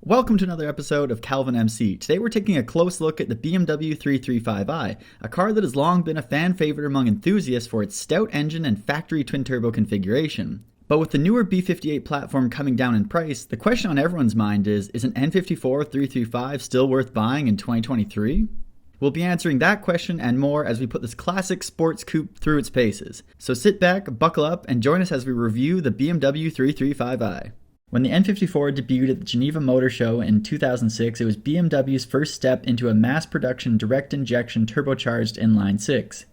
Welcome to another episode of Calvin MC. Today we're taking a close look at the BMW 335i, a car that has long been a fan favorite among enthusiasts for its stout engine and factory twin-turbo configuration. But with the newer B58 platform coming down in price, the question on everyone's mind is an N54 335 still worth buying in 2023? We'll be answering that question and more as we put this classic sports coupe through its paces. So sit back, buckle up, and join us as we review the BMW 335i. When the N54 debuted at the Geneva Motor Show in 2006, it was BMW's first step into a mass-production direct-injection turbocharged inline-six.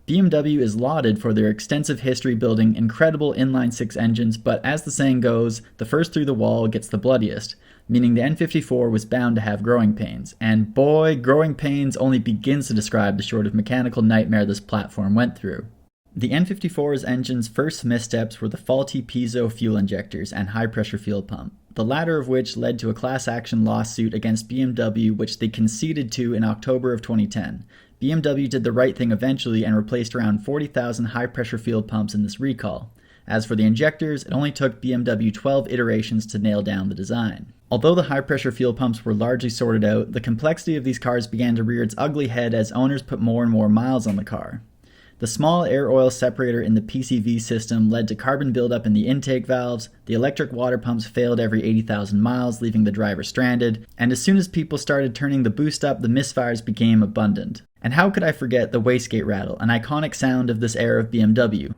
BMW is lauded for their extensive history building incredible inline-six engines, but as the saying goes, the first through the wall gets the bloodiest, meaning the N54 was bound to have growing pains. And boy, growing pains only begins to describe the sort of mechanical nightmare this platform went through. The N54's engine's first missteps were the faulty Piezo fuel injectors and high-pressure fuel pump, the latter of which led to a class action lawsuit against BMW which they conceded to in October of 2010. BMW did the right thing eventually and replaced around 40,000 high-pressure fuel pumps in this recall. As for the injectors, it only took BMW 12 iterations to nail down the design. Although the high-pressure fuel pumps were largely sorted out, the complexity of these cars began to rear its ugly head as owners put more and more miles on the car. The small air oil separator in the PCV system led to carbon buildup in the intake valves, the electric water pumps failed every 80,000 miles, leaving the driver stranded, and as soon as people started turning the boost up, the misfires became abundant. And how could I forget the Wastegate Rattle, an iconic sound of this era of BMW?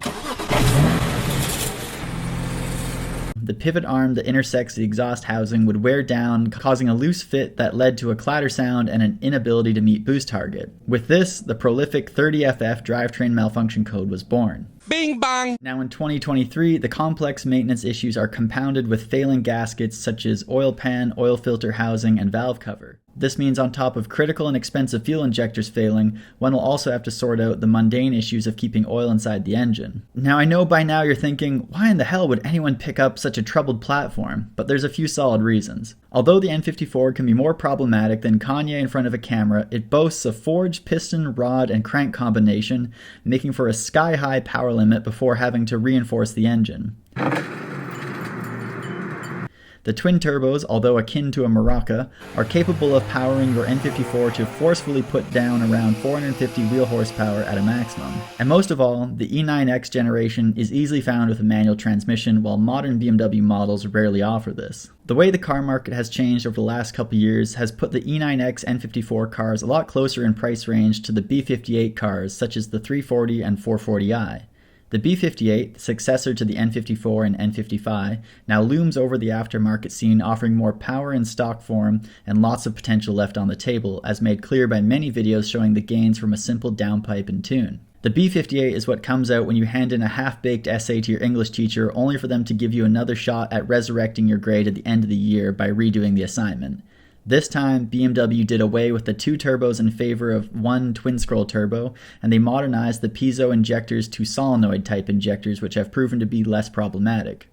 The pivot arm that intersects the exhaust housing would wear down, causing a loose fit that led to a clatter sound and an inability to meet boost target. With this, the prolific 30FF drivetrain malfunction code was born. Bing bang! Now in 2023, the complex maintenance issues are compounded with failing gaskets such as oil pan, oil filter housing, and valve cover. This means on top of critical and expensive fuel injectors failing, one will also have to sort out the mundane issues of keeping oil inside the engine. Now I know by now you're thinking, why in the hell would anyone pick up such a troubled platform? But there's a few solid reasons. Although the N54 can be more problematic than Kanye in front of a camera, it boasts a forged piston, rod, and crank combination, making for a sky-high power limit before having to reinforce the engine. The twin turbos, although akin to a maraca, are capable of powering your N54 to forcefully put down around 450 wheel horsepower at a maximum. And most of all, the E9X generation is easily found with a manual transmission, while modern BMW models rarely offer this. The way the car market has changed over the last couple years has put the E9X N54 cars a lot closer in price range to the B58 cars such as the 340 and 440i. The B58, the successor to the N54 and N55, now looms over the aftermarket scene, offering more power in stock form and lots of potential left on the table, as made clear by many videos showing the gains from a simple downpipe and tune. The B58 is what comes out when you hand in a half-baked essay to your English teacher only for them to give you another shot at resurrecting your grade at the end of the year by redoing the assignment. This time, BMW did away with the two turbos in favor of one twin-scroll turbo, and they modernized the Piezo injectors to solenoid-type injectors, which have proven to be less problematic.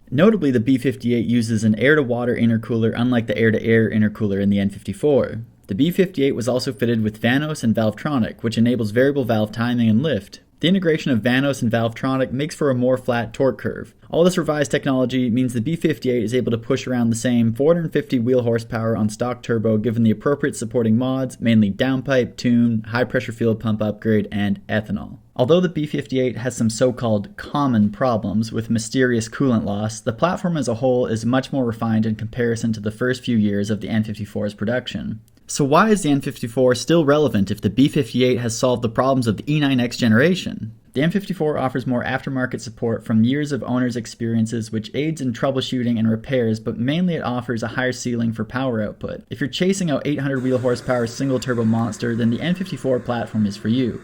Notably, the B58 uses an air-to-water intercooler unlike the air-to-air intercooler in the N54. The B58 was also fitted with Vanos and Valvetronic, which enables variable valve timing and lift. The integration of Vanos and Valvetronic makes for a more flat torque curve. All this revised technology means the B58 is able to push around the same 450 wheel horsepower on stock turbo given the appropriate supporting mods, mainly downpipe, tune, high pressure fuel pump upgrade, and ethanol. Although the B58 has some so-called common problems with mysterious coolant loss, the platform as a whole is much more refined in comparison to the first few years of the N54's production. So why is the N54 still relevant if the B58 has solved the problems of the E9X generation? The N54 offers more aftermarket support from years of owners' experiences which aids in troubleshooting and repairs, but mainly it offers a higher ceiling for power output. If you're chasing out 800 wheel horsepower single turbo monster, then the N54 platform is for you.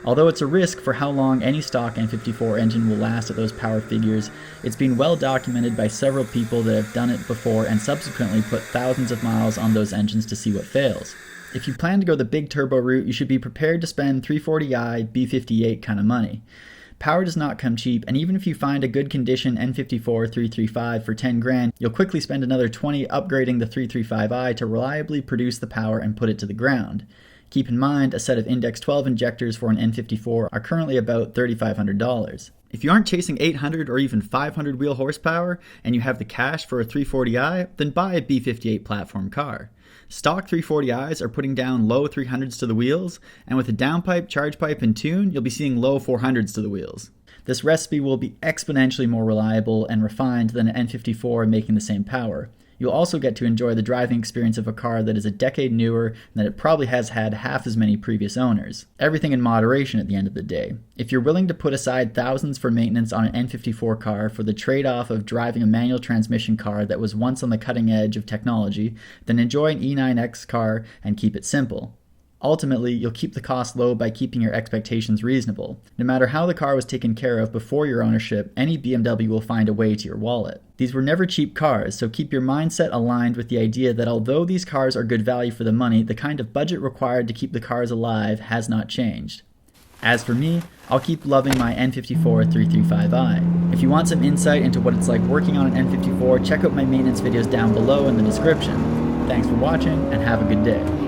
Although it's a risk for how long any stock N54 engine will last at those power figures, it's been well documented by several people that have done it before and subsequently put thousands of miles on those engines to see what fails. If you plan to go the big turbo route, you should be prepared to spend 340i, B58 kind of money. Power does not come cheap, and even if you find a good condition N54 335 for 10 grand, you'll quickly spend another 20 upgrading the 335i to reliably produce the power and put it to the ground. Keep in mind, a set of Index 12 injectors for an N54 are currently about $3,500. If you aren't chasing 800 or even 500 wheel horsepower and you have the cash for a 340i, then buy a B58 platform car. Stock 340i's are putting down low 300s to the wheels, and with a downpipe, charge pipe, and tune, you'll be seeing low 400s to the wheels. This recipe will be exponentially more reliable and refined than an N54 making the same power. You'll also get to enjoy the driving experience of a car that is a decade newer and that it probably has had half as many previous owners. Everything in moderation at the end of the day. If you're willing to put aside thousands for maintenance on an N54 car for the trade-off of driving a manual transmission car that was once on the cutting edge of technology, then enjoy an E9X car and keep it simple. Ultimately, you'll keep the cost low by keeping your expectations reasonable. No matter how the car was taken care of before your ownership, any BMW will find a way to your wallet. These were never cheap cars, so keep your mindset aligned with the idea that although these cars are good value for the money, the kind of budget required to keep the cars alive has not changed. As for me, I'll keep loving my N54 335i. If you want some insight into what it's like working on an N54, check out my maintenance videos down below in the description. Thanks for watching, and have a good day.